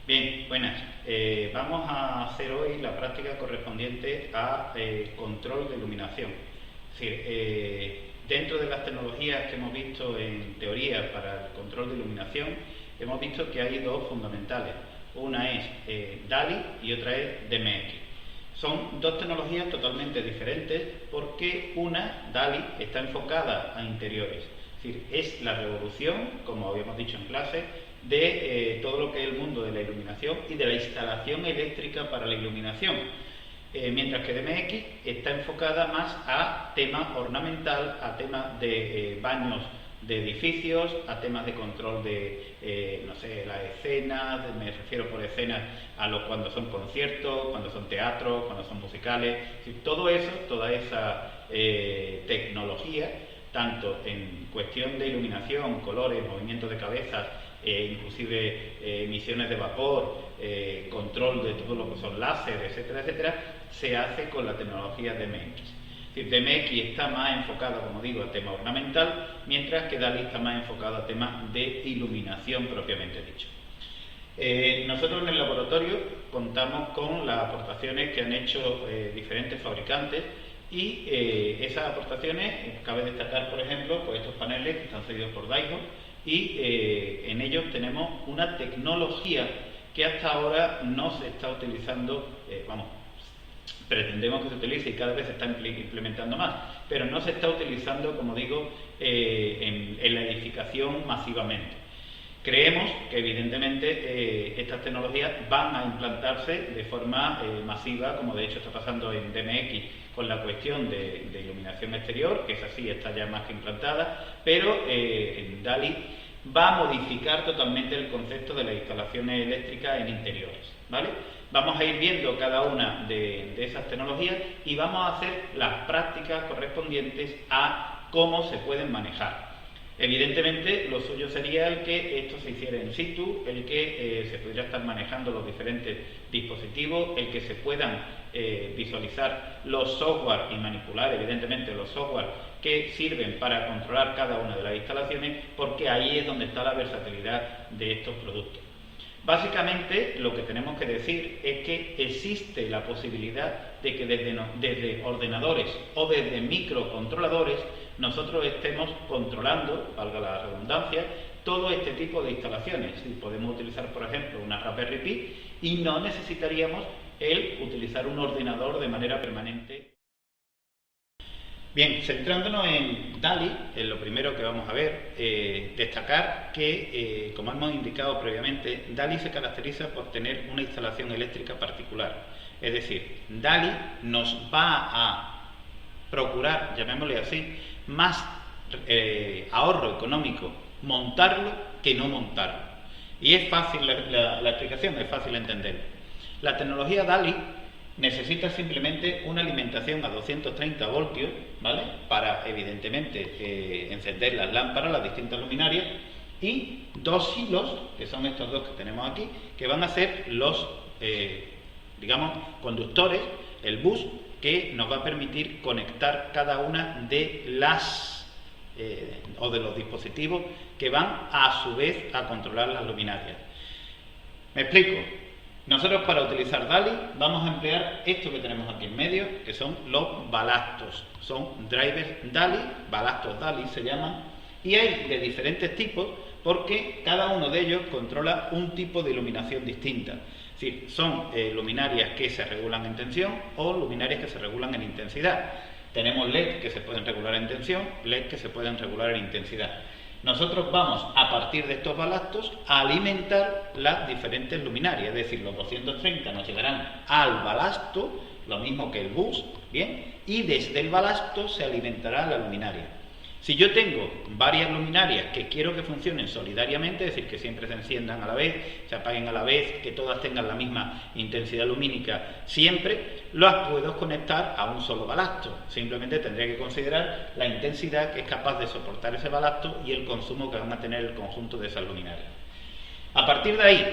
Bien, buenas. Vamos a hacer hoy la práctica correspondiente a control de iluminación. Es decir, dentro de las tecnologías que hemos visto en teoría para el control de iluminación, hemos visto que hay dos fundamentales. Una es DALI y otra es DMX. Son dos tecnologías totalmente diferentes porque una, DALI, está enfocada a interiores. Es decir, es la revolución, como habíamos dicho en clase, de todo lo que es el mundo de la iluminación y de la instalación eléctrica para la iluminación. Mientras que DMX está enfocada más a temas ornamental, a temas de baños de edificios, a temas de control de, no sé, las escenas, me refiero por escenas a los cuando son conciertos, cuando son teatros, cuando son musicales, es decir, todo eso, toda esa tecnología, tanto en cuestión de iluminación, colores, movimientos de cabezas, inclusive emisiones de vapor, control de todo lo que son láseres, etcétera, etcétera, se hace con la tecnología DMX. Es decir, DMX está más enfocado, como digo, a tema ornamental, mientras que DALI está más enfocado a temas de iluminación propiamente dicho. Nosotros en el laboratorio contamos con las aportaciones que han hecho diferentes fabricantes y esas aportaciones, cabe destacar, por ejemplo, pues estos paneles que están cedidos por Daiho y en ellos tenemos una tecnología que hasta ahora no se está utilizando, pretendemos que se utilice y cada vez se está implementando más, pero no se está utilizando, como digo, en la edificación masivamente. Creemos que evidentemente estas tecnologías van a implantarse de forma masiva, como de hecho está pasando en DMX con la cuestión de iluminación exterior, que es así, está ya más que implantada, pero en DALI va a modificar totalmente el concepto de las instalaciones eléctricas en interiores, ¿vale? Vamos a ir viendo cada una de esas tecnologías y vamos a hacer las prácticas correspondientes a cómo se pueden manejar. Evidentemente, lo suyo sería el que esto se hiciera in situ, el que se pudiera estar manejando los diferentes dispositivos, el que se puedan visualizar los software y manipular, evidentemente, los software que sirven para controlar cada una de las instalaciones, porque ahí es donde está la versatilidad de estos productos. Básicamente, lo que tenemos que decir es que existe la posibilidad de que desde ordenadores o desde microcontroladores nosotros estemos controlando, valga la redundancia, todo este tipo de instalaciones. Si podemos utilizar, por ejemplo, una Raspberry Pi y no necesitaríamos el utilizar un ordenador de manera permanente. Bien, centrándonos en DALI, lo primero que vamos a ver, destacar que, como hemos indicado previamente, DALI se caracteriza por tener una instalación eléctrica particular. Es decir, DALI nos va a procurar, llamémosle así, más ahorro económico montarlo que no montarlo. Y es fácil la explicación, es fácil entender. La tecnología DALI necesita simplemente una alimentación a 230 voltios, ¿vale? Para, evidentemente, encender las lámparas, las distintas luminarias, y dos hilos, que son estos dos que tenemos aquí, que van a ser los, digamos, conductores, el bus, que nos va a permitir conectar cada una de las o de los dispositivos que van a su vez a controlar las luminarias. Me explico. Nosotros para utilizar DALI vamos a emplear esto que tenemos aquí en medio, que son los balastos. Son drivers DALI, balastos DALI se llaman, y hay de diferentes tipos porque cada uno de ellos controla un tipo de iluminación distinta. Es decir, son luminarias que se regulan en tensión o luminarias que se regulan en intensidad. Tenemos LED que se pueden regular en tensión, LED que se pueden regular en intensidad. Nosotros vamos, a partir de estos balastos, a alimentar las diferentes luminarias, es decir, los 230 nos llegarán al balasto, lo mismo que el bus, ¿bien? Y desde el balasto se alimentará la luminaria. Si yo tengo varias luminarias que quiero que funcionen solidariamente, es decir, que siempre se enciendan a la vez, se apaguen a la vez, que todas tengan la misma intensidad lumínica siempre, las puedo conectar a un solo balasto. Simplemente tendría que considerar la intensidad que es capaz de soportar ese balasto y el consumo que van a tener el conjunto de esas luminarias. A partir de ahí,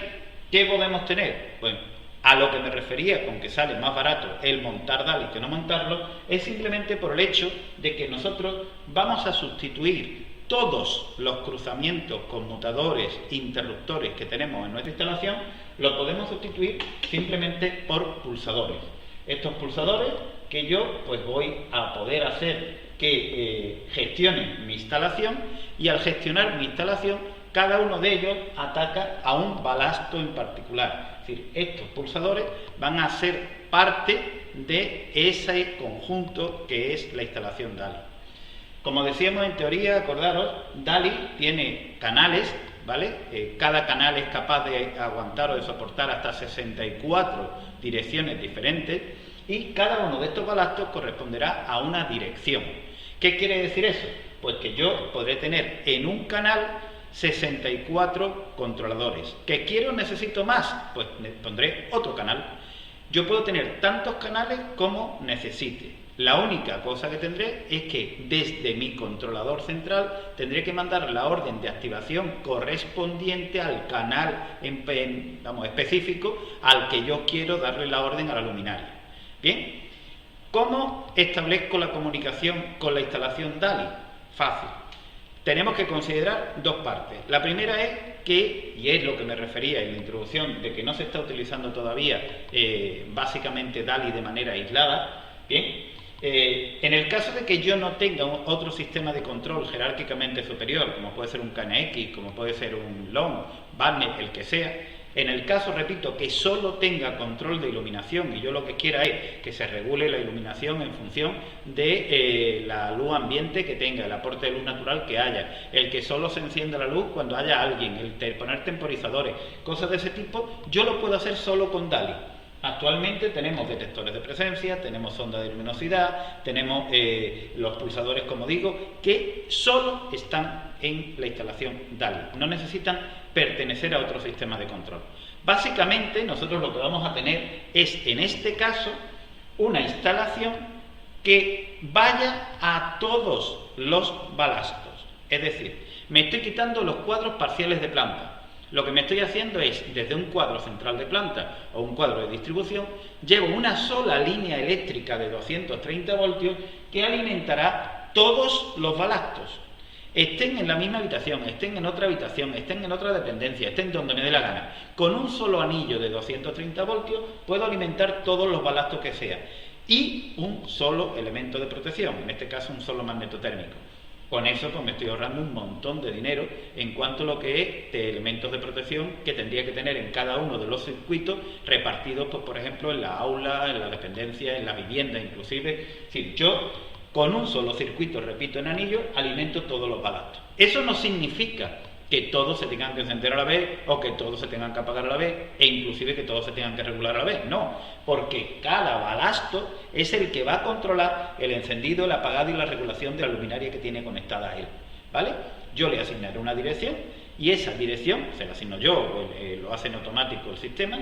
¿qué podemos tener? Bueno, a lo que me refería con que sale más barato el montar DALI que no montarlo, es simplemente por el hecho de que nosotros vamos a sustituir todos los cruzamientos, conmutadores, interruptores que tenemos en nuestra instalación, los podemos sustituir simplemente por pulsadores. Estos pulsadores que yo pues voy a poder hacer que gestionen mi instalación, y al gestionar mi instalación, cada uno de ellos ataca a un balasto en particular. Es decir, estos pulsadores van a ser parte de ese conjunto que es la instalación DALI. Como decíamos en teoría, acordaros, DALI tiene canales, ¿vale? Cada canal es capaz de aguantar o de soportar hasta 64 direcciones diferentes, y cada uno de estos balastos corresponderá a una dirección. ¿Qué quiere decir eso? Pues que yo podré tener en un canal 64 controladores. ¿Que quiero o necesito más? Pues pondré otro canal. Yo puedo tener tantos canales como necesite. La única cosa que tendré es que desde mi controlador central tendré que mandar la orden de activación correspondiente al canal específico al que yo quiero darle la orden a la luminaria. Bien, ¿cómo establezco la comunicación con la instalación DALI? Fácil. Tenemos que considerar dos partes. La primera es que, y es lo que me refería en la introducción, de que no se está utilizando todavía básicamente DALI de manera aislada. Bien, en el caso de que yo no tenga otro sistema de control jerárquicamente superior, como puede ser un KNX, como puede ser un LOM, Barnet, el que sea, en el caso, repito, que solo tenga control de iluminación y yo lo que quiera es que se regule la iluminación en función de la luz ambiente que tenga, el aporte de luz natural que haya, el que solo se encienda la luz cuando haya alguien, el poner temporizadores, cosas de ese tipo, yo lo puedo hacer solo con DALI. Actualmente tenemos detectores de presencia, tenemos sonda de luminosidad, tenemos los pulsadores, como digo, que solo están en la instalación DALI, no necesitan pertenecer a otro sistema de control. Básicamente nosotros lo que vamos a tener es, en este caso, una instalación que vaya a todos los balastos, es decir, me estoy quitando los cuadros parciales de planta. Lo que me estoy haciendo es, desde un cuadro central de planta o un cuadro de distribución, llevo una sola línea eléctrica de 230 voltios que alimentará todos los balastos. Estén en la misma habitación, estén en otra habitación, estén en otra dependencia, estén donde me dé la gana. Con un solo anillo de 230 voltios puedo alimentar todos los balastos que sea. Y un solo elemento de protección, en este caso un solo magnetotérmico. Con eso pues me estoy ahorrando un montón de dinero en cuanto a lo que es de elementos de protección que tendría que tener en cada uno de los circuitos repartidos, pues, por ejemplo, en la aula, en la dependencia, en la vivienda inclusive. Es decir, yo con un solo circuito, repito, en anillo, alimento todos los balastos. Eso no significa que todos se tengan que encender a la vez o que todos se tengan que apagar a la vez e inclusive que todos se tengan que regular a la vez, no, porque cada balasto es el que va a controlar el encendido, el apagado y la regulación de la luminaria que tiene conectada a él, ¿vale? Yo le asignaré una dirección y esa dirección, se la asigno yo o lo hace en automático el sistema,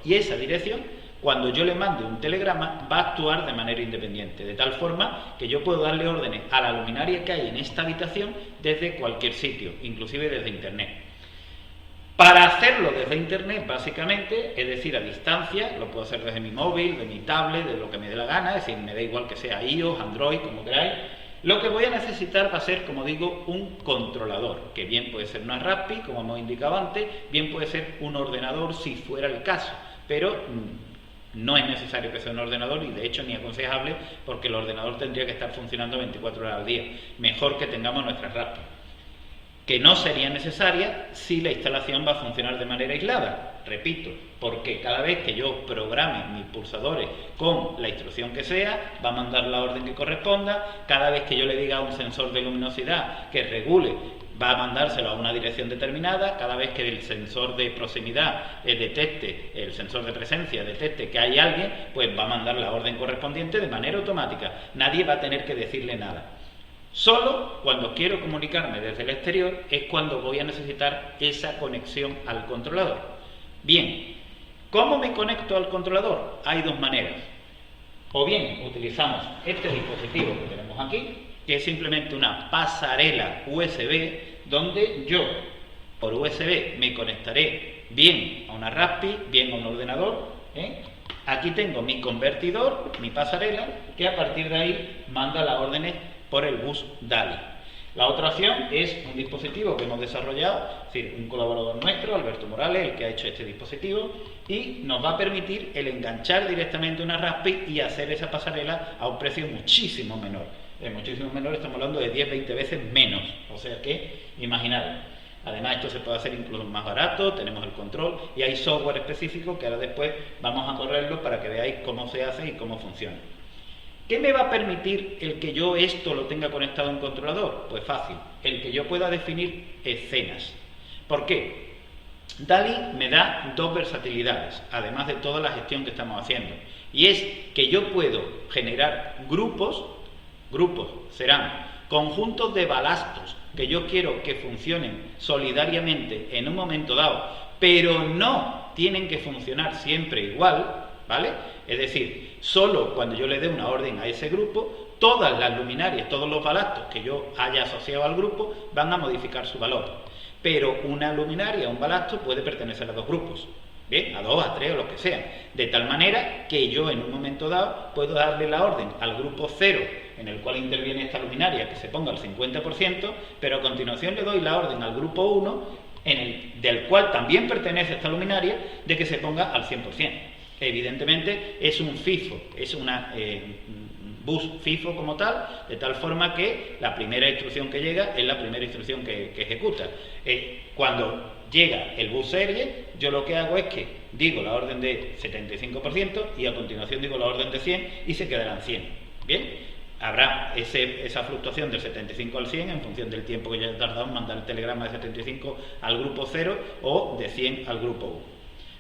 y esa dirección, cuando yo le mande un telegrama, va a actuar de manera independiente, de tal forma que yo puedo darle órdenes a la luminaria que hay en esta habitación desde cualquier sitio, inclusive desde Internet. Para hacerlo desde Internet, básicamente, es decir, a distancia, lo puedo hacer desde mi móvil, de mi tablet, de lo que me dé la gana, es decir, me da igual que sea iOS, Android, como queráis. Lo que voy a necesitar va a ser, como digo, un controlador, que bien puede ser una Raspi, como hemos indicado antes, bien puede ser un ordenador si fuera el caso, pero no es necesario que sea un ordenador y de hecho ni aconsejable, porque el ordenador tendría que estar funcionando 24 horas al día. Mejor que tengamos nuestras Raspi, que no sería necesaria si la instalación va a funcionar de manera aislada, repito, porque cada vez que yo programe mis pulsadores con la instrucción que sea, va a mandar la orden que corresponda. Cada vez que yo le diga a un sensor de luminosidad que regule, va a mandárselo a una dirección determinada. Cada vez que el sensor de proximidad detecte, el sensor de presencia detecte que hay alguien, pues va a mandar la orden correspondiente de manera automática. Nadie va a tener que decirle nada. Solo cuando quiero comunicarme desde el exterior es cuando voy a necesitar esa conexión al controlador. Bien, ¿cómo me conecto al controlador? Hay dos maneras. O bien utilizamos este dispositivo que tenemos aquí, que es simplemente una pasarela USB, donde yo por USB me conectaré bien a una Raspi, bien a un ordenador. Aquí tengo mi convertidor, mi pasarela, que a partir de ahí manda las órdenes por el bus DALI. La otra opción es un dispositivo que hemos desarrollado, es decir, un colaborador nuestro, Alberto Morales, el que ha hecho este dispositivo, y nos va a permitir el enganchar directamente una Raspi y hacer esa pasarela a un precio muchísimo menor. Muchísimo menor, estamos hablando de 10-20 veces menos, o sea que, imaginad. Además, esto se puede hacer incluso más barato, tenemos el control y hay software específico que ahora después vamos a correrlo para que veáis cómo se hace y cómo funciona. ¿Qué me va a permitir el que yo esto lo tenga conectado a un controlador? Pues fácil, el que yo pueda definir escenas. ¿Por qué? DALI me da dos versatilidades, además de toda la gestión que estamos haciendo. Y es que yo puedo generar grupos serán conjuntos de balastos que yo quiero que funcionen solidariamente en un momento dado, pero no tienen que funcionar siempre igual, ¿vale? Es decir, solo cuando yo le dé una orden a ese grupo, todas las luminarias, todos los balastos que yo haya asociado al grupo van a modificar su valor. Pero una luminaria, un balasto, puede pertenecer a dos grupos, ¿bien? A dos, a tres o lo que sea. De tal manera que yo en un momento dado puedo darle la orden al grupo 0, en el cual interviene esta luminaria, que se ponga al 50%, pero a continuación le doy la orden al grupo 1, del cual también pertenece esta luminaria, de que se ponga al 100%. Evidentemente es un FIFO, es una bus FIFO como tal, de tal forma que la primera instrucción que llega es la primera instrucción que ejecuta. Cuando llega el bus serie, yo lo que hago es que digo la orden de 75% y a continuación digo la orden de 100 y se quedarán 100. ¿Bien? Habrá esa fluctuación del 75 al 100 en función del tiempo que yo he tardado en mandar el telegrama de 75 al grupo 0 o de 100 al grupo 1.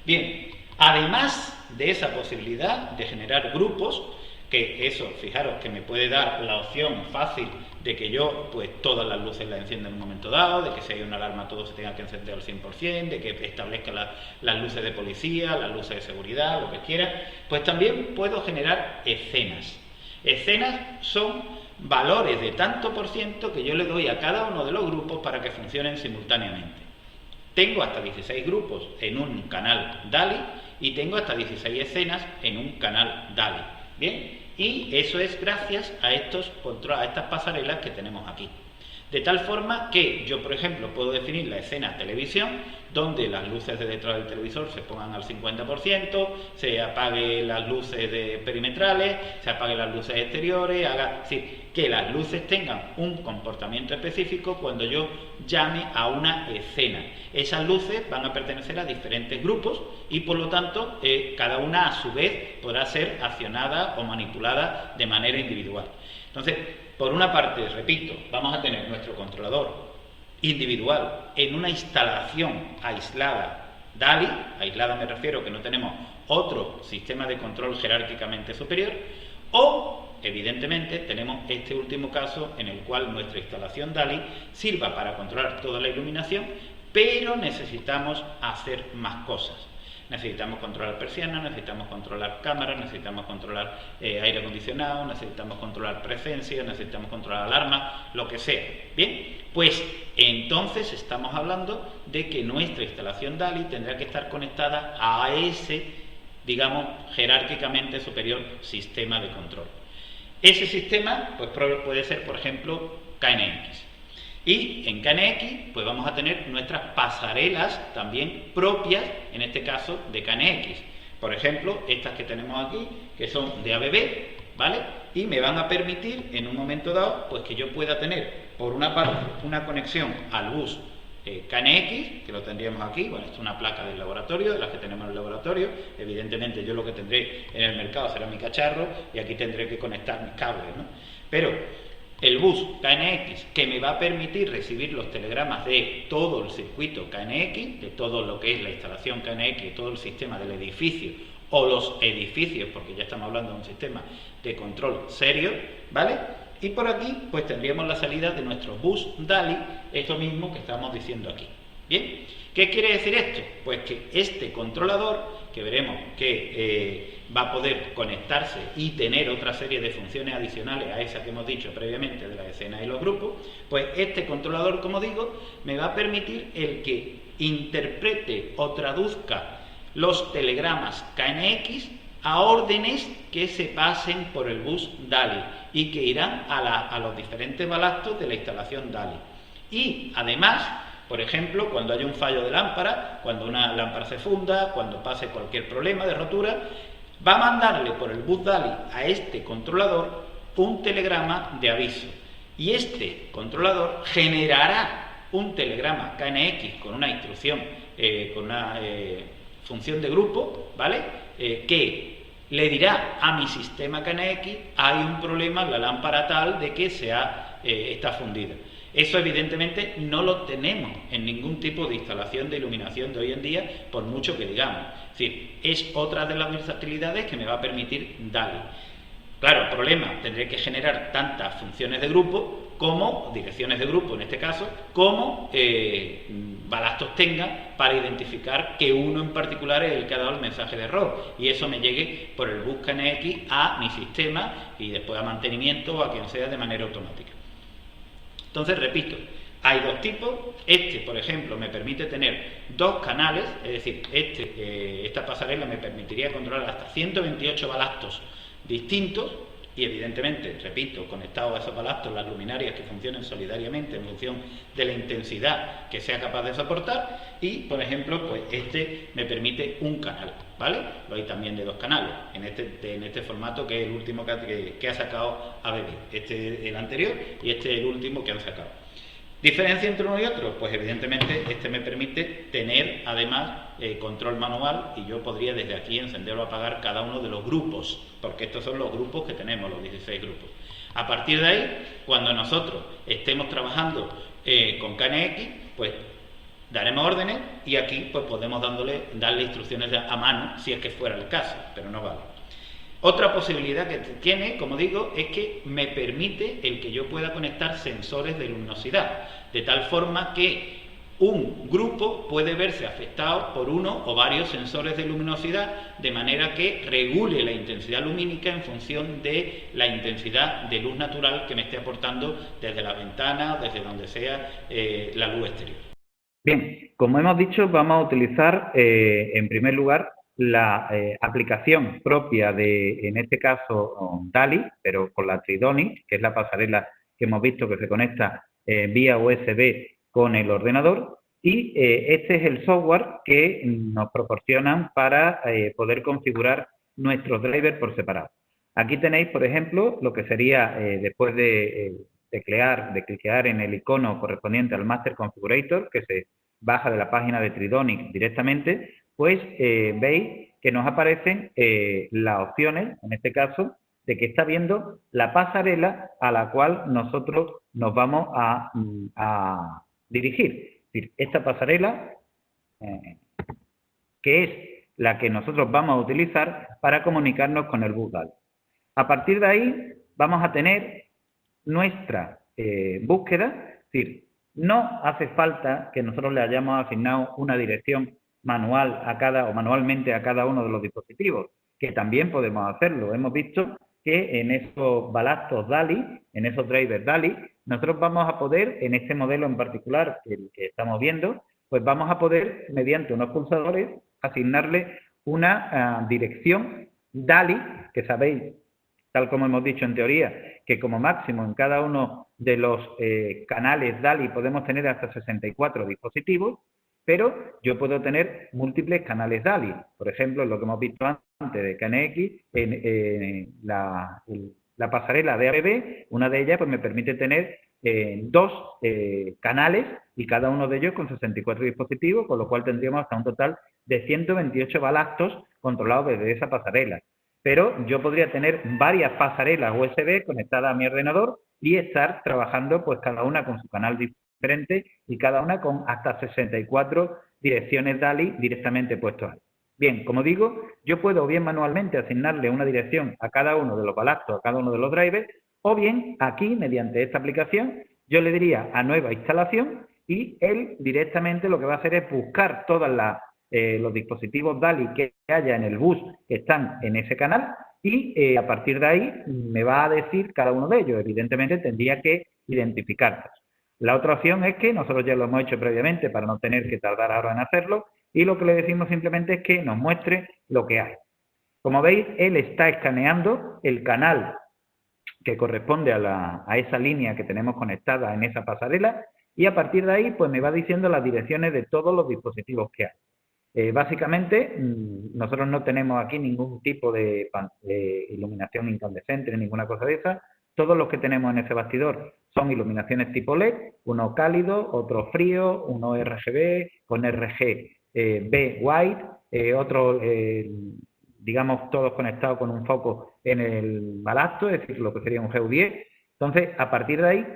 Bien, además de esa posibilidad de generar grupos, que eso, fijaros, que me puede dar la opción fácil de que yo, pues todas las luces las encienda en un momento dado, de que si hay una alarma todo se tenga que encender al 100%, de que establezca las luces de policía, las luces de seguridad, lo que quiera, pues también puedo generar escenas. Escenas son valores de tanto por ciento que yo le doy a cada uno de los grupos para que funcionen simultáneamente. Tengo hasta 16 grupos en un canal DALI y tengo hasta 16 escenas en un canal DALI. Bien, y eso es gracias a estas pasarelas que tenemos aquí. De tal forma que yo, por ejemplo, puedo definir la escena televisión, donde las luces de detrás del televisor se pongan al 50%, se apaguen las luces perimetrales, se apaguen las luces exteriores, es decir, que las luces tengan un comportamiento específico cuando yo llame a una escena. Esas luces van a pertenecer a diferentes grupos y por lo tanto cada una a su vez podrá ser accionada o manipulada de manera individual. Entonces, por una parte, repito, vamos a tener nuestro controlador individual en una instalación aislada DALI, aislada me refiero que no tenemos otro sistema de control jerárquicamente superior, o evidentemente tenemos este último caso en el cual nuestra instalación DALI sirva para controlar toda la iluminación, pero necesitamos hacer más cosas. Necesitamos controlar persianas, necesitamos controlar cámaras, necesitamos controlar aire acondicionado, necesitamos controlar presencia, necesitamos controlar alarmas, lo que sea. Bien, pues entonces estamos hablando de que nuestra instalación DALI tendrá que estar conectada a ese, digamos, jerárquicamente superior sistema de control. Ese sistema pues puede ser, por ejemplo, KNX. Y en KNX pues vamos a tener nuestras pasarelas también propias, en este caso de KNX. Por ejemplo, estas que tenemos aquí, que son de ABB, ¿vale? Y me van a permitir en un momento dado pues que yo pueda tener, por una parte, una conexión al bus KNX, que lo tendríamos aquí. Bueno, esto es una placa del laboratorio, de las que tenemos en el laboratorio. Evidentemente yo lo que tendré en el mercado será mi cacharro y aquí tendré que conectar mis cables, ¿no? Pero el bus KNX, que me va a permitir recibir los telegramas de todo el circuito KNX, de todo lo que es la instalación KNX, todo el sistema del edificio o los edificios, porque ya estamos hablando de un sistema de control serio, ¿vale? Y por aquí pues tendríamos la salida de nuestro bus DALI, esto mismo que estamos diciendo aquí. Bien, ¿qué quiere decir esto? Pues que este controlador, que veremos que va a poder conectarse y tener otra serie de funciones adicionales a esas que hemos dicho previamente de las escenas y los grupos, pues este controlador, como digo, me va a permitir el que interprete o traduzca los telegramas KNX a órdenes que se pasen por el bus DALI y que irán a los diferentes balastos de la instalación DALI. Y además, por ejemplo, cuando haya un fallo de lámpara, cuando una lámpara se funda, cuando pase cualquier problema de rotura, va a mandarle por el bus DALI a este controlador un telegrama de aviso. Y este controlador generará un telegrama KNX con una instrucción, con una función de grupo, ¿vale? Que le dirá a mi sistema KNX, hay un problema en la lámpara tal de que está fundida. Eso evidentemente no lo tenemos en ningún tipo de instalación de iluminación de hoy en día, por mucho que digamos. Es decir, es otra de las versatilidades que me va a permitir DALI. Claro, problema, tendré que generar tantas funciones de grupo como, direcciones de grupo en este caso, como balastos tenga para identificar que uno en particular es el que ha dado el mensaje de error y eso me llegue por el bus KNX a mi sistema y después a mantenimiento o a quien sea de manera automática. Entonces, repito, hay dos tipos. Este, por ejemplo, me permite tener dos canales, es decir, esta pasarela me permitiría controlar hasta 128 balastos distintos y evidentemente, repito, conectados a esos balastos las luminarias que funcionen solidariamente en función de la intensidad que sea capaz de soportar y, por ejemplo, pues este me permite un canal, ¿vale? Lo hay también de dos canales en este formato que es el último que ha sacado ABB. Este es el anterior y este es el último que han sacado. ¿Diferencia entre uno y otro? Pues evidentemente este me permite tener además control manual y yo podría desde aquí encender o apagar cada uno de los grupos, porque estos son los grupos que tenemos, los 16 grupos. A partir de ahí, cuando nosotros estemos trabajando con KNX, pues daremos órdenes y aquí pues podemos darle instrucciones a mano si es que fuera el caso, pero no vale. Otra posibilidad que tiene, como digo, es que me permite el que yo pueda conectar sensores de luminosidad, de tal forma que un grupo puede verse afectado por uno o varios sensores de luminosidad, de manera que regule la intensidad lumínica en función de la intensidad de luz natural que me esté aportando desde la ventana, desde donde sea la luz exterior. Bien, como hemos dicho, vamos a utilizar en primer lugar la aplicación propia de, en este caso, DALI, pero con la Tridonic, que es la pasarela que hemos visto que se conecta vía USB con el ordenador, y este es el software que nos proporcionan para poder configurar nuestros drivers por separado. Aquí tenéis, por ejemplo, lo que sería, después de cliquear en el icono correspondiente al Master Configurator, que se baja de la página de Tridonic directamente, pues veis que nos aparecen las opciones, en este caso, de que está viendo la pasarela a la cual nosotros nos vamos a dirigir. Es decir, esta pasarela, que es la que nosotros vamos a utilizar para comunicarnos con el bus DALI. A partir de ahí vamos a tener nuestra búsqueda, es decir, no hace falta que nosotros le hayamos asignado una dirección manual manualmente a cada uno de los dispositivos, que también podemos hacerlo. Hemos visto que en esos balastos DALI, en esos drivers DALI, nosotros vamos a poder, en este modelo en particular que estamos viendo, pues vamos a poder, mediante unos pulsadores, asignarle una dirección DALI, que sabéis, tal como hemos dicho en teoría, que como máximo en cada uno de los canales DALI podemos tener hasta 64 dispositivos, pero yo puedo tener múltiples canales DALI. Por ejemplo, lo que hemos visto antes de KNX, en la pasarela de ABB, una de ellas pues me permite tener dos canales y cada uno de ellos con 64 dispositivos, con lo cual tendríamos hasta un total de 128 balastos controlados desde esa pasarela. Pero yo podría tener varias pasarelas USB conectadas a mi ordenador y estar trabajando pues cada una con su canal diferente y cada una con hasta 64 direcciones DALI directamente puestos ahí. Bien, como digo, yo puedo bien manualmente asignarle una dirección a cada uno de los balastos, a cada uno de los drivers, o bien aquí, mediante esta aplicación, yo le diría a nueva instalación y él directamente lo que va a hacer es buscar todas los dispositivos DALI que haya en el bus que están en ese canal y a partir de ahí me va a decir cada uno de ellos. Evidentemente tendría que identificarlos. La otra opción es que nosotros ya lo hemos hecho previamente para no tener que tardar ahora en hacerlo y lo que le decimos simplemente es que nos muestre lo que hay. Como veis, él está escaneando el canal que corresponde a esa línea que tenemos conectada en esa pasarela, y a partir de ahí pues me va diciendo las direcciones de todos los dispositivos que hay. Básicamente, nosotros no tenemos aquí ningún tipo de iluminación incandescente ni ninguna cosa de esa. Todos los que tenemos en ese bastidor son iluminaciones tipo LED, uno cálido, otro frío, uno RGB, con RGB white, otro, digamos, todos conectados con un foco en el balasto, es decir, lo que sería un GU10. Entonces, a partir de ahí,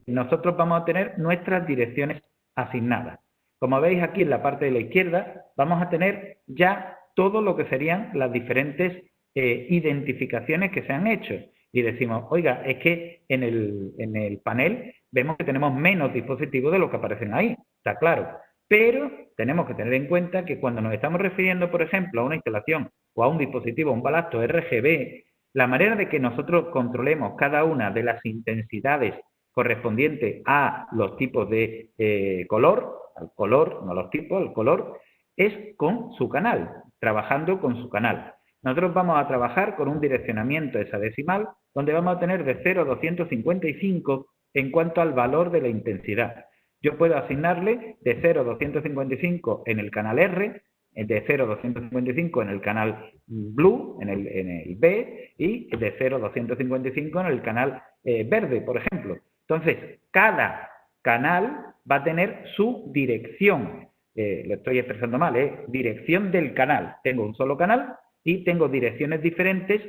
nosotros vamos a tener nuestras direcciones asignadas. Como veis aquí en la parte de la izquierda, vamos a tener ya todo lo que serían las diferentes identificaciones que se han hecho. Y decimos, oiga, es que en el panel vemos que tenemos menos dispositivos de lo que aparecen ahí, está claro. Pero tenemos que tener en cuenta que cuando nos estamos refiriendo, por ejemplo, a una instalación o a un dispositivo, un balasto RGB, la manera de que nosotros controlemos cada una de las intensidades correspondientes a los tipos de color, al color, no los tipos, el color, es con su canal, trabajando con su canal. Nosotros vamos a trabajar con un direccionamiento hexadecimal, donde vamos a tener de 0 a 255 en cuanto al valor de la intensidad. Yo puedo asignarle de 0 a 255 en el canal R, de 0 a 255 en el canal Blue, en el B, y de 0 a 255 en el canal verde, por ejemplo. Entonces, cada canal va a tener su dirección. Lo estoy expresando mal, dirección del canal. Tengo un solo canal y tengo direcciones diferentes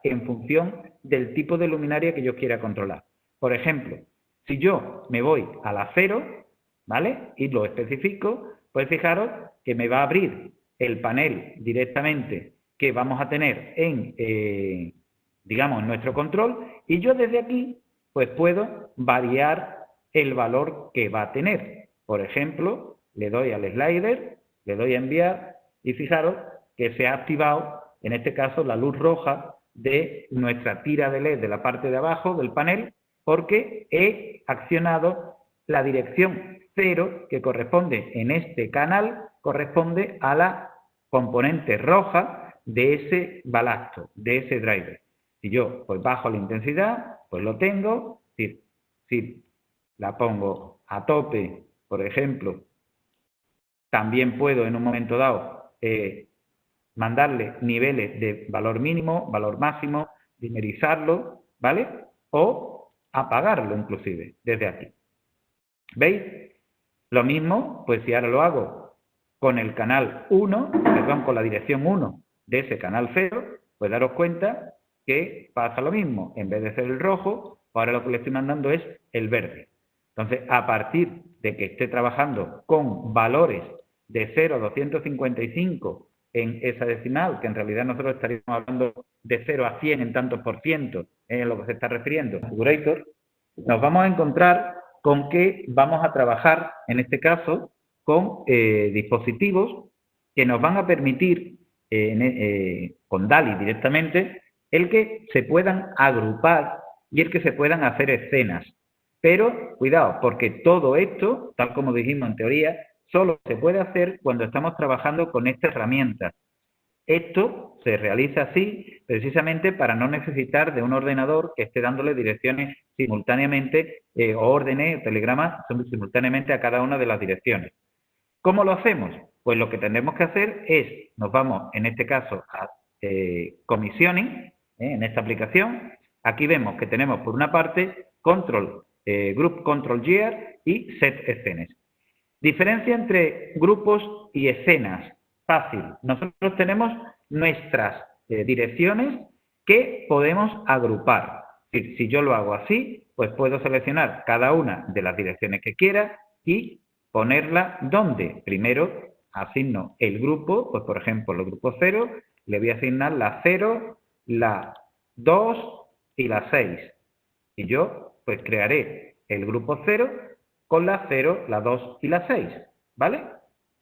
en función del tipo de luminaria que yo quiera controlar. Por ejemplo, si yo me voy a la 0, ¿vale? Y lo especifico, pues fijaros que me va a abrir el panel directamente que vamos a tener en, digamos, nuestro control, y yo desde aquí pues puedo variar el valor que va a tener. Por ejemplo, le doy al slider, le doy a enviar, y fijaros que se ha activado, en este caso, la luz roja de nuestra tira de LED de la parte de abajo del panel, porque he accionado la dirección 0, que corresponde en este canal, corresponde a la componente roja de ese balasto, de ese driver. Si yo pues bajo la intensidad, pues lo tengo. Si la pongo a tope, por ejemplo, también puedo en un momento dado mandarle niveles de valor mínimo, valor máximo, dimerizarlo, ¿vale? O apagarlo inclusive desde aquí. ¿Veis? Lo mismo, pues si ahora lo hago con el canal 1, perdón, con la dirección 1 de ese canal 0, pues daros cuenta que pasa lo mismo. En vez de ser el rojo, ahora lo que le estoy mandando es el verde. Entonces, a partir de que esté trabajando con valores de 0 a 255 en hexadecimal, que en realidad nosotros estaríamos hablando de 0 a 100 en tantos por ciento, en lo que se está refiriendo configurator, nos vamos a encontrar con que vamos a trabajar, en este caso, con dispositivos que nos van a permitir, con DALI directamente, el que se puedan agrupar y el que se puedan hacer escenas. Pero, cuidado, porque todo esto, tal como dijimos en teoría, solo se puede hacer cuando estamos trabajando con esta herramienta. Esto se realiza así precisamente para no necesitar de un ordenador que esté dándole direcciones simultáneamente o órdenes o telegramas simultáneamente a cada una de las direcciones. ¿Cómo lo hacemos? Pues lo que tendremos que hacer es, nos vamos en este caso a Commissioning, en esta aplicación. Aquí vemos que tenemos por una parte Group Control Gear y Set Escenas. Diferencia entre grupos y escenas. Fácil. Nosotros tenemos nuestras direcciones que podemos agrupar. Si yo lo hago así, pues puedo seleccionar cada una de las direcciones que quiera y ponerla donde. Primero asigno el grupo, pues por ejemplo el grupo 0, le voy a asignar la 0, la 2 y la 6. Y yo pues crearé el grupo 0 con la 0, la 2 y la 6, ¿vale?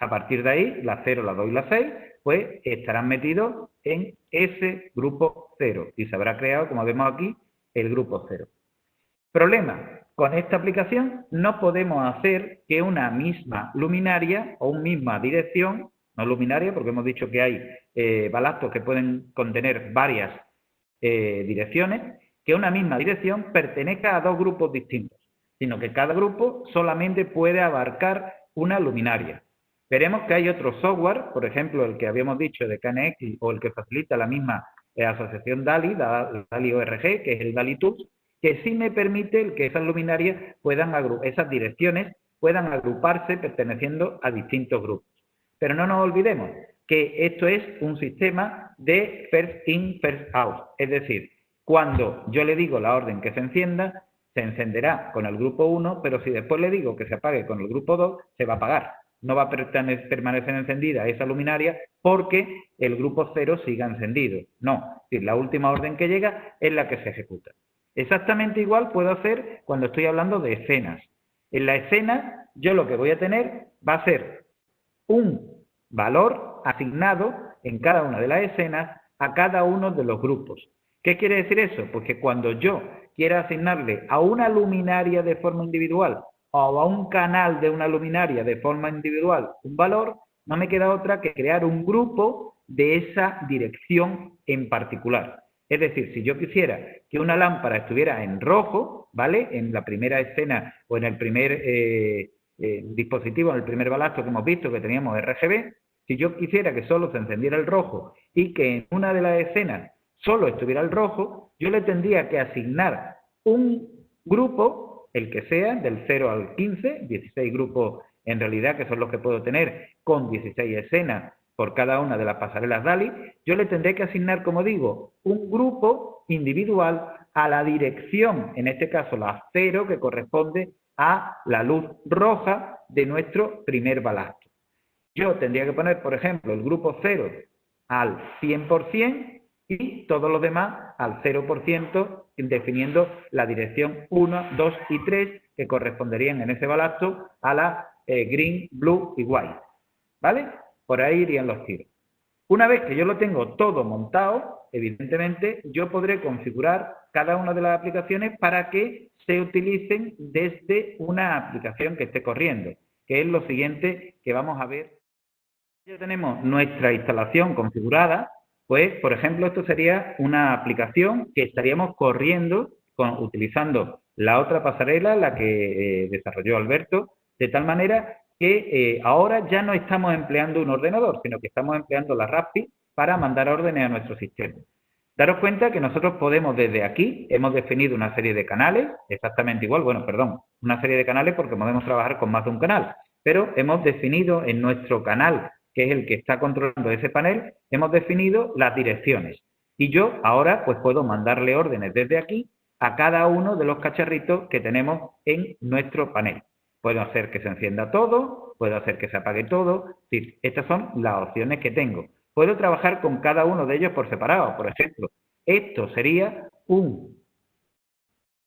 A partir de ahí, la 0, la 2 y la 6, pues estarán metidos en ese grupo 0 y se habrá creado, como vemos aquí, el grupo 0. Problema, con esta aplicación no podemos hacer que una misma luminaria o una misma dirección, no luminaria, porque hemos dicho que hay balastros que pueden contener varias direcciones, que una misma dirección pertenezca a dos grupos distintos, sino que cada grupo solamente puede abarcar una luminaria. Veremos que hay otro software, por ejemplo, el que habíamos dicho de KNX o el que facilita la misma asociación DALI, DALI ORG, que es el DALI Tools, que sí me permite que esas luminarias esas direcciones puedan agruparse perteneciendo a distintos grupos. Pero no nos olvidemos que esto es un sistema de first in, first out. Es decir, cuando yo le digo la orden que se encienda, se encenderá con el grupo 1, pero si después le digo que se apague con el grupo 2, se va a apagar. No va a permanecer encendida esa luminaria porque el grupo 0 siga encendido. No, es decir, la última orden que llega es la que se ejecuta. Exactamente igual puedo hacer cuando estoy hablando de escenas. En la escena, yo lo que voy a tener va a ser un valor asignado en cada una de las escenas a cada uno de los grupos. ¿Qué quiere decir eso? Pues que cuando yo quiera asignarle a una luminaria de forma individual o a un canal de una luminaria de forma individual un valor, no me queda otra que crear un grupo de esa dirección en particular. Es decir, si yo quisiera que una lámpara estuviera en rojo, ¿vale? En la primera escena o en el primer dispositivo, en el primer balastro que hemos visto que teníamos RGB, si yo quisiera que solo se encendiera el rojo y que en una de las escenas solo estuviera el rojo, yo le tendría que asignar un grupo, el que sea, del 0 al 15, 16 grupos en realidad, que son los que puedo tener con 16 escenas por cada una de las pasarelas DALI, yo le tendré que asignar, como digo, un grupo individual a la dirección, en este caso la 0, que corresponde a la luz roja de nuestro primer balastro. Yo tendría que poner, por ejemplo, el grupo 0 al 100% y todos los demás al 0%, definiendo la dirección 1, 2 y 3, que corresponderían en ese balastro a la green, blue y white. ¿Vale? Por ahí irían los tiros. Una vez que yo lo tengo todo montado, evidentemente yo podré configurar cada una de las aplicaciones para que se utilicen desde una aplicación que esté corriendo, que es lo siguiente que vamos a ver. Ya tenemos nuestra instalación configurada, pues, por ejemplo, esto sería una aplicación que estaríamos corriendo utilizando la otra pasarela, la que desarrolló Alberto, de tal manera que ahora ya no estamos empleando un ordenador, sino que estamos empleando la Raspi para mandar órdenes a nuestro sistema. Daros cuenta que nosotros podemos desde aquí, hemos definido una serie de canales, exactamente igual, bueno, perdón, una serie de canales porque podemos trabajar con más de un canal, pero hemos definido en nuestro canal, que es el que está controlando ese panel, hemos definido las direcciones. Y yo ahora pues puedo mandarle órdenes desde aquí a cada uno de los cacharritos que tenemos en nuestro panel. Puedo hacer que se encienda todo, puedo hacer que se apague todo. Sí, estas son las opciones que tengo. Puedo trabajar con cada uno de ellos por separado. Por ejemplo, esto sería un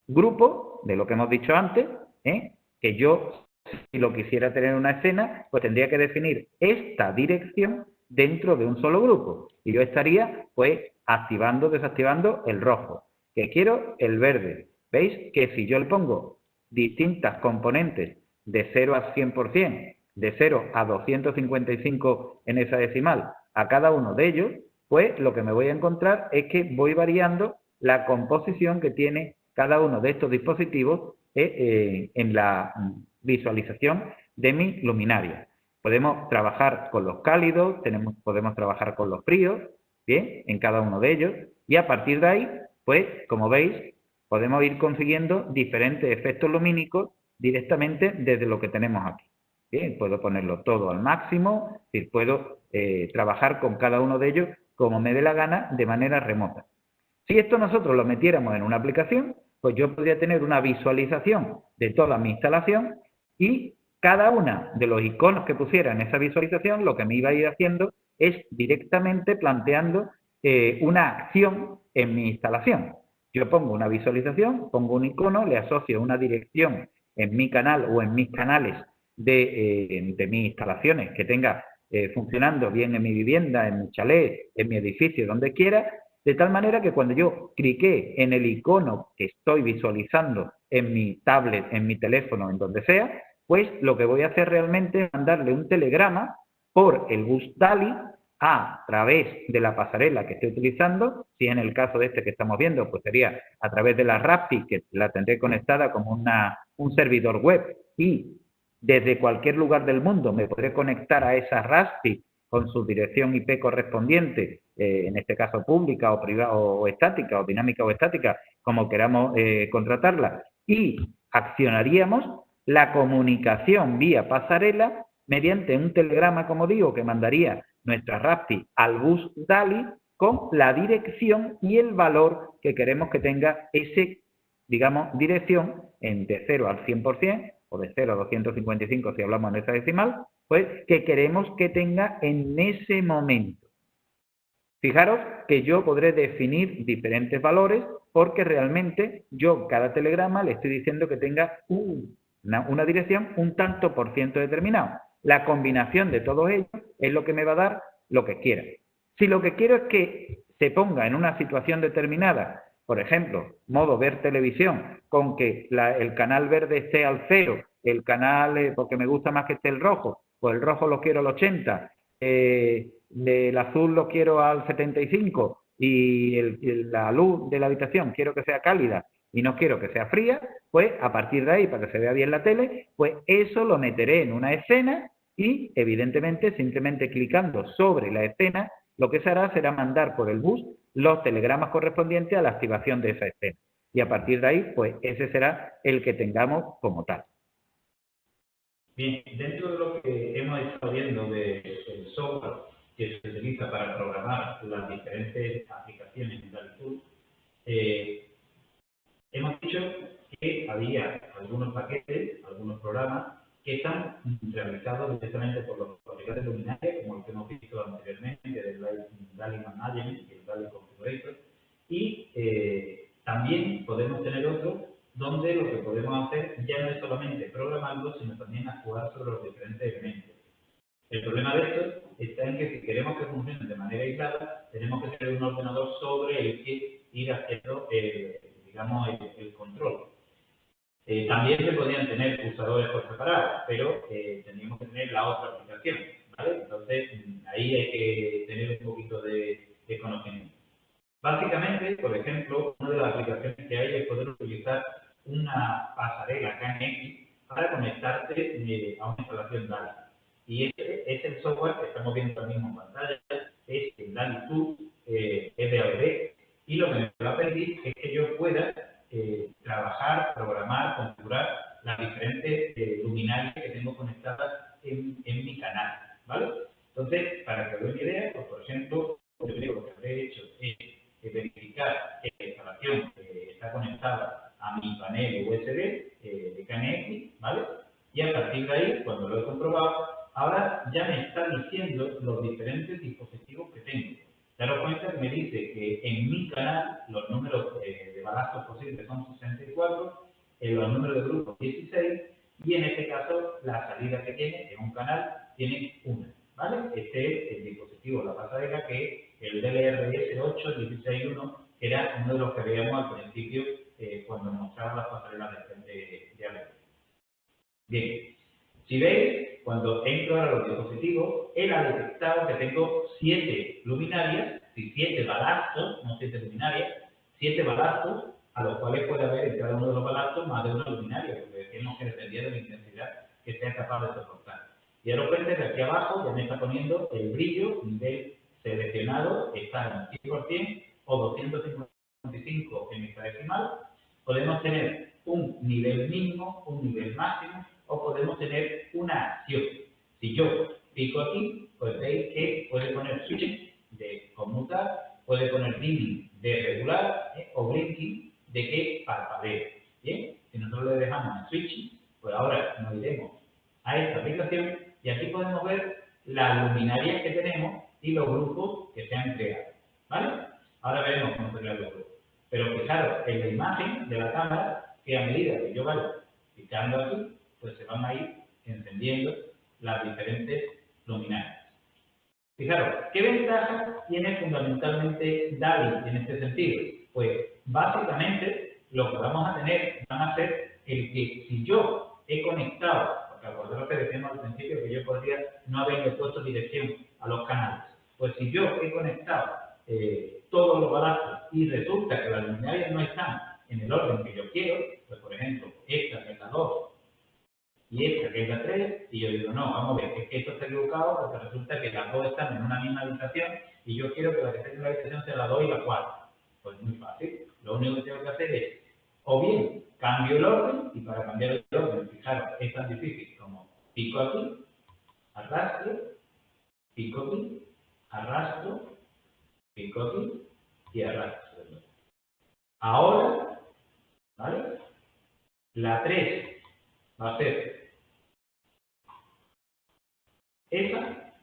grupo de lo que hemos dicho antes, que yo, si lo quisiera tener en una escena, pues tendría que definir esta dirección dentro de un solo grupo. Y yo estaría, pues, activando, desactivando el rojo. Que quiero el verde. ¿Veis? Que si yo le pongo distintas componentes de 0 a 100%, de 0 a 255 en esa decimal, a cada uno de ellos, pues lo que me voy a encontrar es que voy variando la composición que tiene cada uno de estos dispositivos en la visualización de mi luminaria. Podemos trabajar con los cálidos, podemos trabajar con los fríos, bien, en cada uno de ellos, y a partir de ahí, pues, como veis, podemos ir consiguiendo diferentes efectos lumínicos directamente desde lo que tenemos aquí. Bien, puedo ponerlo todo al máximo, es decir, puedo trabajar con cada uno de ellos como me dé la gana de manera remota. Si esto nosotros lo metiéramos en una aplicación, pues yo podría tener una visualización de toda mi instalación y cada uno de los iconos que pusiera en esa visualización, lo que me iba a ir haciendo es directamente planteando una acción en mi instalación. Yo pongo una visualización, pongo un icono, le asocio una dirección en mi canal o en mis canales de mis instalaciones que tenga funcionando bien en mi vivienda, en mi chalet, en mi edificio, donde quiera, de tal manera que cuando yo clique en el icono que estoy visualizando en mi tablet, en mi teléfono, en donde sea, pues lo que voy a hacer realmente es mandarle un telegrama por el bus DALI a través de la pasarela que esté utilizando. Si en el caso de este que estamos viendo, pues sería a través de la Raspi, que la tendré conectada como un servidor web, y desde cualquier lugar del mundo me podré conectar a esa Raspi con su dirección IP correspondiente, en este caso pública o privada o estática, o dinámica o estática, como queramos contratarla, y accionaríamos la comunicación vía pasarela mediante un telegrama, como digo, que mandaría nuestra Raspi al bus DALI con la dirección y el valor que queremos que tenga ese, digamos, dirección de 0 al 100%, o de 0 a 255 si hablamos en hexadecimal, pues que queremos que tenga en ese momento. Fijaros que yo podré definir diferentes valores porque realmente yo cada telegrama le estoy diciendo que tenga una dirección un tanto por ciento determinado. La combinación de todos ellos es lo que me va a dar lo que quiera. Si lo que quiero es que se ponga en una situación determinada, por ejemplo, modo ver televisión, con que el canal verde esté al 0, el canal, porque me gusta más que esté el rojo, pues el rojo lo quiero al 80, el azul lo quiero al 75 y la luz de la habitación quiero que sea cálida y no quiero que sea fría, pues a partir de ahí, para que se vea bien la tele, pues eso lo meteré en una escena y evidentemente simplemente clicando sobre la escena, lo que se hará será mandar por el bus los telegramas correspondientes a la activación de esa escena. Y a partir de ahí, pues ese será el que tengamos como tal. Bien, dentro de lo que hemos estado viendo del software que se utiliza para programar las diferentes aplicaciones en DALI-Tool, hemos dicho que había algunos paquetes, algunos programas que están realizados directamente por los fabricantes luminarias, como el que hemos visto anteriormente, del DALI Management y el DALI Configurator, y también podemos tener otros donde lo que podemos hacer ya no es solamente programarlo, sino también actuar sobre los diferentes elementos. El problema de esto está en que si queremos que funcionen de manera aislada, tenemos que tener un ordenador sobre el que ir haciendo el control. También se podrían tener pulsadores por separado, pero tendríamos que tener la otra aplicación, ¿vale? Entonces, ahí hay que tener un poquito de conocimiento. Básicamente, por ejemplo, una de las aplicaciones que hay es poder utilizar una pasarela KNX para conectarte a una instalación DALI. Y este es el software que estamos viendo ahora mismo en pantalla, es el DALI-Tool EBAD, y lo que me va a permitir es que yo pueda trabajar, programar, configurar las diferentes luminarias que tengo conectadas en mi canal, ¿vale? Entonces, para que os dé una idea, pues, por ejemplo, lo primero que habré hecho es verificar que la instalación está conectada a mi panel USB de KNX, ¿vale? Y a partir de ahí, cuando lo he comprobado, ahora ya me está diciendo los diferentes dispositivos que tengo. Daros cuenta que me dice que en mi canal los números de balazos posibles son 64, los números de grupos 16, y en este caso la salida que tiene en un canal tiene una, ¿vale? Este es el dispositivo, la pasarela, que el DLRS 8.16.1, que era uno de los que veíamos al principio cuando mostraba las pasarelas de Alex. Bien, si veis, cuando entro a los dispositivos, él ha detectado que tengo 7 luminarias, 7 balazos, no 7 luminarias, 7 balazos, a los cuales puede haber en cada uno de los balazos más de una luminaria, porque decíamos que dependía de la intensidad que sea capaz de soportar. Y ahora cuenta que aquí abajo ya me está poniendo el brillo, nivel seleccionado, está en 100% o 255 en hexadecimal. Podemos tener un nivel mínimo, un nivel máximo, o podemos tener una acción. Si yo pico aquí, pues veis que puede poner switching de conmutar, puede poner dimming de regular o blinking de que parpadeo. Bien, si nosotros le dejamos en switching, pues ahora nos iremos a esta aplicación y aquí podemos ver las luminarias que tenemos y los grupos que se han creado. ¿Vale? Ahora veremos cómo se crean los grupos. Pero fijaros en la imagen de la cámara que a medida que yo vaya picando aquí, pues se van a ir encendiendo las diferentes luminarias. Fijaros, ¿qué ventaja tiene fundamentalmente DALI en este sentido? Pues básicamente lo que vamos a tener van a ser el que si yo he conectado, por porque acordaros que decíamos al principio que yo podría no haberle puesto dirección a los canales. Pues si yo he conectado todos los balazos y resulta que las luminarias no están en el orden que yo quiero, pues por ejemplo, esta que es la 2 y esta que es la 3, y yo digo, no, vamos a ver, es que esto está equivocado porque resulta que las dos están en una misma habitación y yo quiero que la que esté en la habitación sea la 2 y la 4. Pues muy fácil, lo único que tengo que hacer es, o bien cambio el orden, y para cambiar el orden, fijaros, es tan difícil como pico aquí, arrastro, pico aquí, arrastro, pico aquí y arrastro. Ahora, ¿vale? La 3 va a ser esa,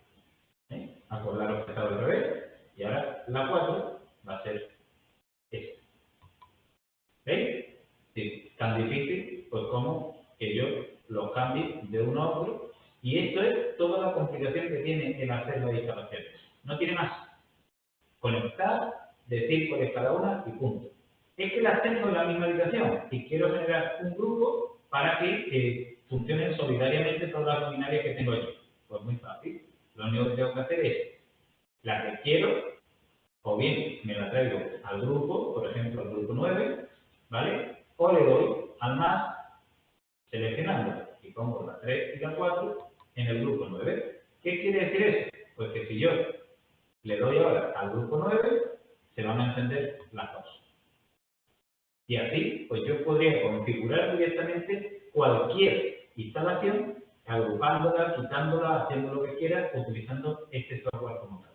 acordaros que estaba al revés, y ahora la 4 va a ser esta. ¿Veis? Sí, tan difícil pues como que yo los cambie de uno a otro, y esto es toda la complicación que tiene el hacer la instalación. No tiene más. Conectar, decir cuál es cada una y punto. Es que las tengo en la misma habitación y quiero generar un grupo para que funcionen solidariamente todas las luminarias que tengo allí. Pues muy fácil. Lo único que tengo que hacer es la que quiero, o bien me la traigo al grupo, por ejemplo al grupo 9, ¿vale? O le doy al más seleccionando y pongo la 3 y la 4 en el grupo 9. ¿Qué quiere decir eso? Pues que si yo le doy ahora al grupo 9, se van a encender las dos. Y así, pues yo podría configurar directamente cualquier instalación, agrupándola, quitándola, haciendo lo que quiera, utilizando este software como tal.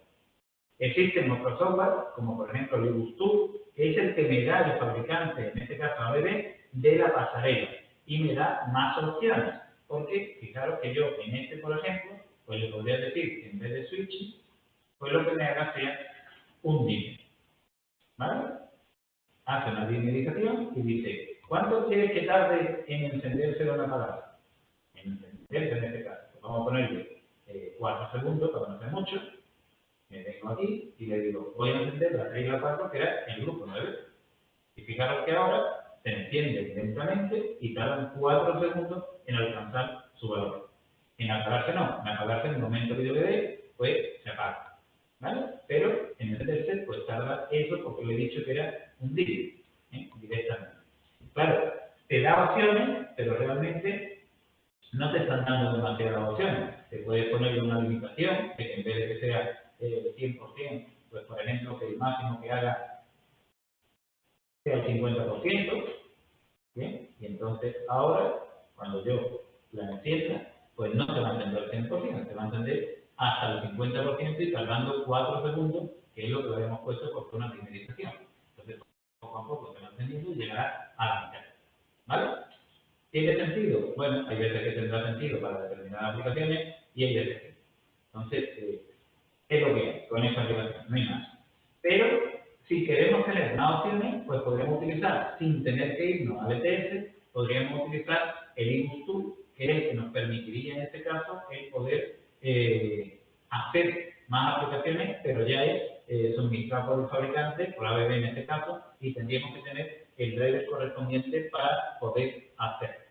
Existen otros software, como por ejemplo LibusTool, que es el que me da el fabricante, en este caso ABB, de la pasarela, y me da más opciones. Porque, fijaros que yo en este, por ejemplo, pues le podría decir que en vez de switching, pues lo que me haga sea un dimmer. ¿Vale? Hace una dimerización y dice, ¿cuánto quieres que tarde en encenderse o en apagarse? En encenderse en este caso. Pues vamos a ponerle 4 segundos para no hacer mucho. Me vengo aquí y le digo, voy a encender la 3 y la 4, que era el grupo 9. Y fijaros que ahora se enciende lentamente y tardan 4 segundos en alcanzar su valor. En apagarse no, en apagarse en el momento que yo le dé, pues se apaga. ¿Vale? Pero en encenderse, pues tarda eso porque le he dicho que era un dimmer, directamente. Claro, te da opciones, pero realmente no te están dando demasiadas opciones. Te puedes poner una limitación, que en vez de que sea 100%, pues por ejemplo, que el máximo que haga sea el 50%, ¿bien? Y entonces ahora, cuando yo la encienda, pues no se va a encender al 100%, se va a encender hasta el 50% y tardando 4 segundos, que es lo que le habíamos puesto por una dimerización. Entonces, poco a poco se va encendiendo y llegará a la mitad. ¿Vale? ¿Tiene sentido? Bueno, hay veces que tendrá sentido para determinadas aplicaciones y hay veces que no. Entonces, es lo que hay con esta aplicación, no hay más. Pero, si queremos tener más opciones, pues podríamos utilizar, sin tener que irnos al ETS, podríamos utilizar el LibusTool, que es el que nos permitiría en este caso el poder hacer más aplicaciones, pero ya es suministrado por el fabricante, por ABB en este caso, y tendríamos que tener el driver correspondiente para poder hacerlo.